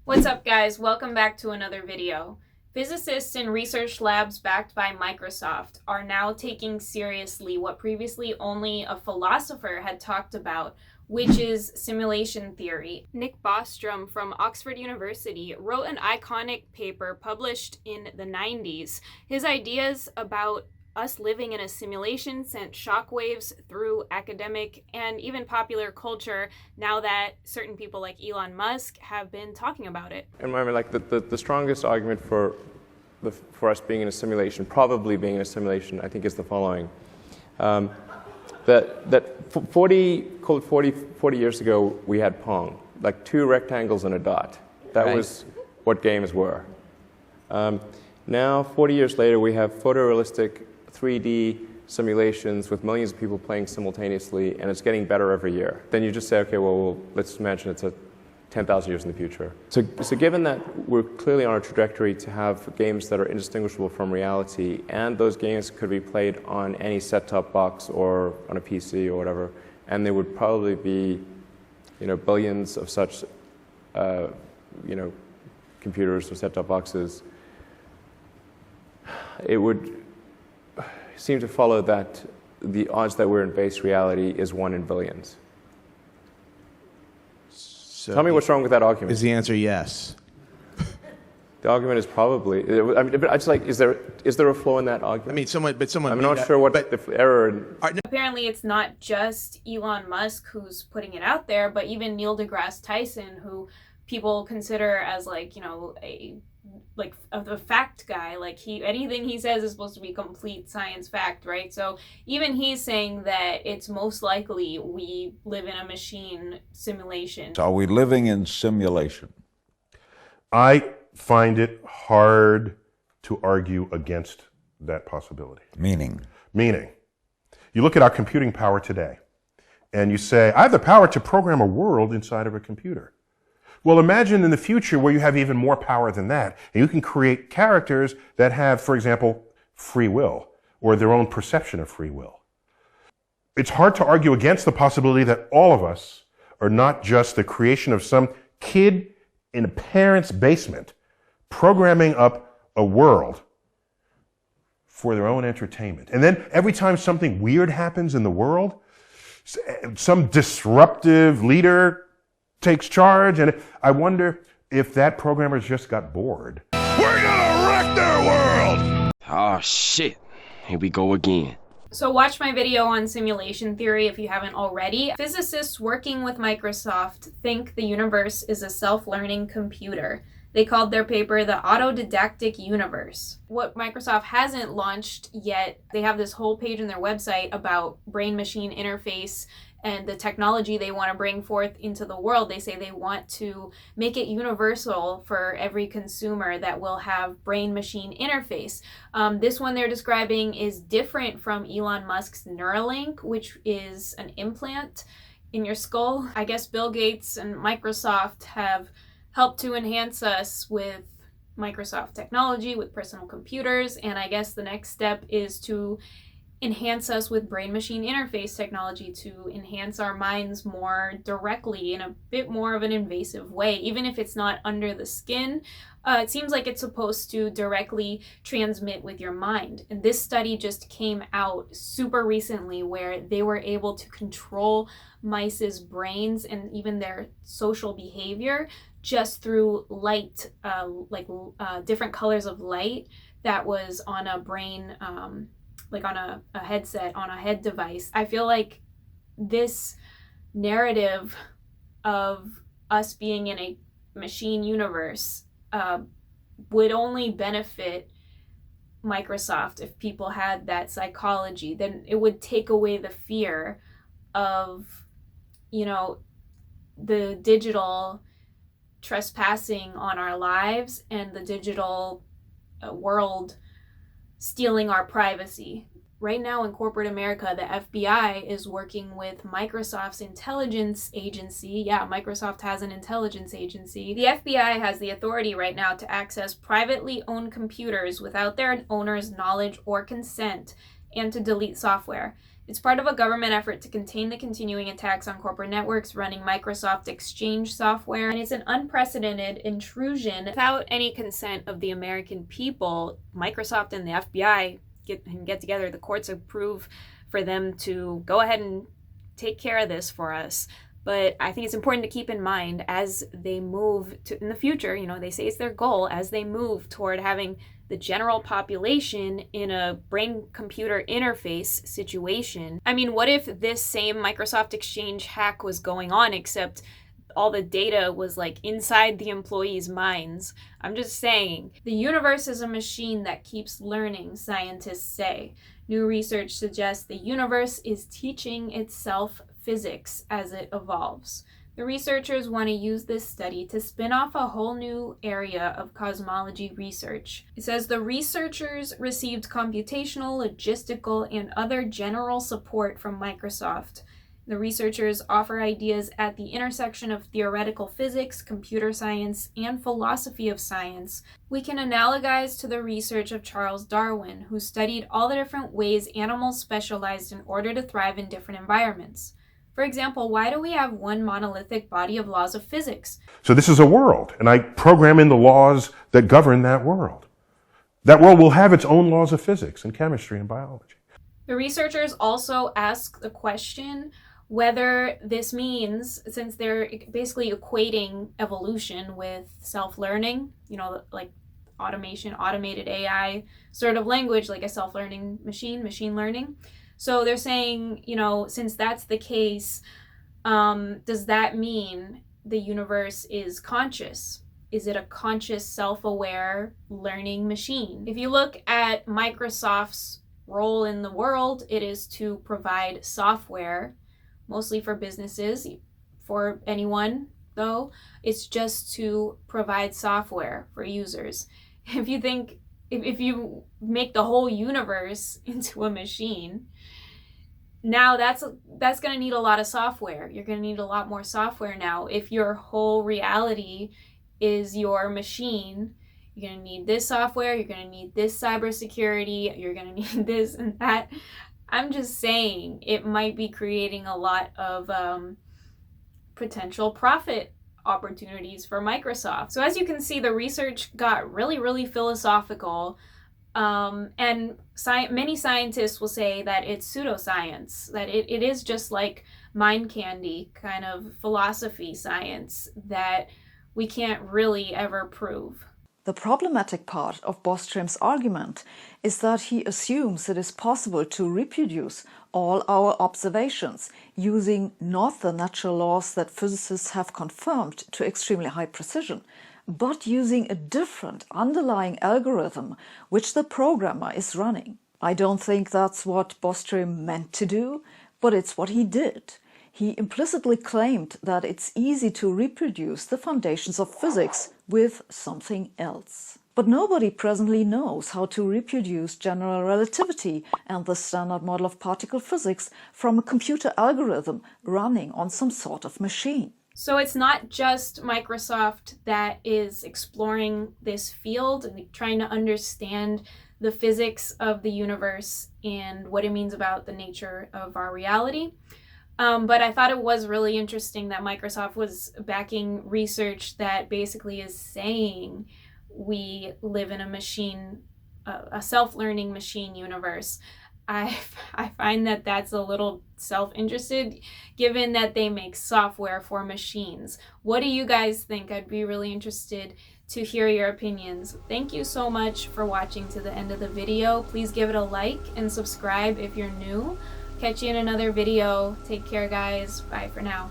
What's up, guys? Welcome back to another video. Physicists in research labs backed by Microsoft are now taking seriously what previously only a philosopher had talked about, which is simulation theory. Nick Bostrom from Oxford University wrote an iconic paper published in the 90s. His ideas about us living in a simulation sent shockwaves through academic and even popular culture now that certain people like Elon Musk have been talking about it. And remember, like the strongest argument for us being in a simulation, probably being in a simulation, I think is the following. That 40 years ago, we had Pong, like two rectangles and a dot. That was what games were. Now, 40 years later, we have photorealistic 3D simulations with millions of people playing simultaneously, and it's getting better every year. Then you just say, okay, well let's imagine it's 10,000 years in the future. So given that we're clearly on a trajectory to have games that are indistinguishable from reality, and those games could be played on any set-top box or on a PC or whatever, and there would probably be, billions of such, computers or set-top boxes, it would seem to follow that the odds that we're in base reality is 1 in billions. So tell me what's wrong with that argument. Is the answer yes? The argument is probably. I mean, but I just like, is there a flaw in that argument? I mean, someone. I'm not sure what the error. Apparently, it's not just Elon Musk who's putting it out there, but even Neil deGrasse Tyson, who people consider as a fact guy. Like anything he says is supposed to be complete science fact, right? So even he's saying that it's most likely we live in a machine simulation. Are we living in simulation? I find it hard to argue against that possibility. Meaning, you look at our computing power today, and you say, I have the power to program a world inside of a computer. Well, imagine in the future where you have even more power than that, and you can create characters that have, for example, free will, or their own perception of free will. It's hard to argue against the possibility that all of us are not just the creation of some kid in a parent's basement programming up a world for their own entertainment. And then every time something weird happens in the world, some disruptive leader takes charge, and I wonder if that programmer just got bored. we're gonna wreck their world! Oh shit, here we go again. So watch my video on simulation theory if you haven't already. Physicists working with Microsoft think the universe is a self-learning computer. They called their paper the Autodidactic Universe. What Microsoft hasn't launched yet, they have this whole page on their website about brain-machine interface and the technology they want to bring forth into the world. They say they want to make it universal for every consumer that will have brain-machine interface. This one they're describing is different from Elon Musk's Neuralink, which is an implant in your skull. I guess Bill Gates and Microsoft have helped to enhance us with Microsoft technology, with personal computers, and I guess the next step is to enhance us with brain-machine interface technology to enhance our minds more directly in a bit more of an invasive way. Even if it's not under the skin, it seems like it's supposed to directly transmit with your mind. And this study just came out super recently where they were able to control mice's brains and even their social behavior just through light, different colors of light that was on a brain, like on a headset, on a head device. I feel like this narrative of us being in a machine universe would only benefit Microsoft if people had that psychology. Then it would take away the fear of, the digital trespassing on our lives and the digital world stealing our privacy. Right now in corporate America, the FBI is working with Microsoft's intelligence agency. Yeah, Microsoft has an intelligence agency. The FBI has the authority right now to access privately owned computers without their owner's knowledge or consent and to delete software. It's part of a government effort to contain the continuing attacks on corporate networks running Microsoft Exchange software, and it's an unprecedented intrusion. Without any consent of the American people, Microsoft and the FBI get together, the courts approve for them to go ahead and take care of this for us. But I think it's important to keep in mind as they move to, in the future, you know, they say it's their goal, as they move toward having the general population in a brain-computer interface situation. I mean, what if this same Microsoft Exchange hack was going on, except all the data was like inside the employees' minds? I'm just saying. The universe is a machine that keeps learning, scientists say. New research suggests the universe is teaching itself physics as it evolves. The researchers want to use this study to spin off a whole new area of cosmology research. It says the researchers received computational, logistical, and other general support from Microsoft. The researchers offer ideas at the intersection of theoretical physics, computer science, and philosophy of science. We can analogize to the research of Charles Darwin, who studied all the different ways animals specialized in order to thrive in different environments. For example, why do we have one monolithic body of laws of physics? So this is a world, and I program in the laws that govern that world. That world will have its own laws of physics and chemistry and biology. The researchers also ask the question whether this means, since they're basically equating evolution with self-learning, you know, like automation, automated AI sort of language, like a self-learning machine learning. So they're saying, you know, since that's the case, does that mean the universe is conscious? Is it a conscious, self-aware learning machine? If you look at Microsoft's role in the world, it is to provide software, mostly for businesses. For anyone, though, it's just to provide software for users. If you make the whole universe into a machine, now that's going to need a lot of software. You're going to need a lot more software now. If your whole reality is your machine, you're going to need this software, you're going to need this cybersecurity, you're going to need this and that. I'm just saying it might be creating a lot of potential profit opportunities for Microsoft. So as you can see, the research got really, really philosophical. And many scientists will say that it's pseudoscience, that it is just like mind candy kind of philosophy science that we can't really ever prove. The problematic part of Boström's argument is that he assumes it is possible to reproduce all our observations using not the natural laws that physicists have confirmed to extremely high precision, but using a different underlying algorithm which the programmer is running. I don't think that's what Boström meant to do, but it's what he did. He implicitly claimed that it's easy to reproduce the foundations of physics with something else. But nobody presently knows how to reproduce general relativity and the standard model of particle physics from a computer algorithm running on some sort of machine. So it's not just Microsoft that is exploring this field and trying to understand the physics of the universe and what it means about the nature of our reality. But I thought it was really interesting that Microsoft was backing research that basically is saying we live in a machine, a self-learning machine universe. I find that that's a little self-interested, given that they make software for machines. What do you guys think? I'd be really interested to hear your opinions. Thank you so much for watching to the end of the video. Please give it a like and subscribe if you're new. Catch you in another video. Take care, guys. Bye for now.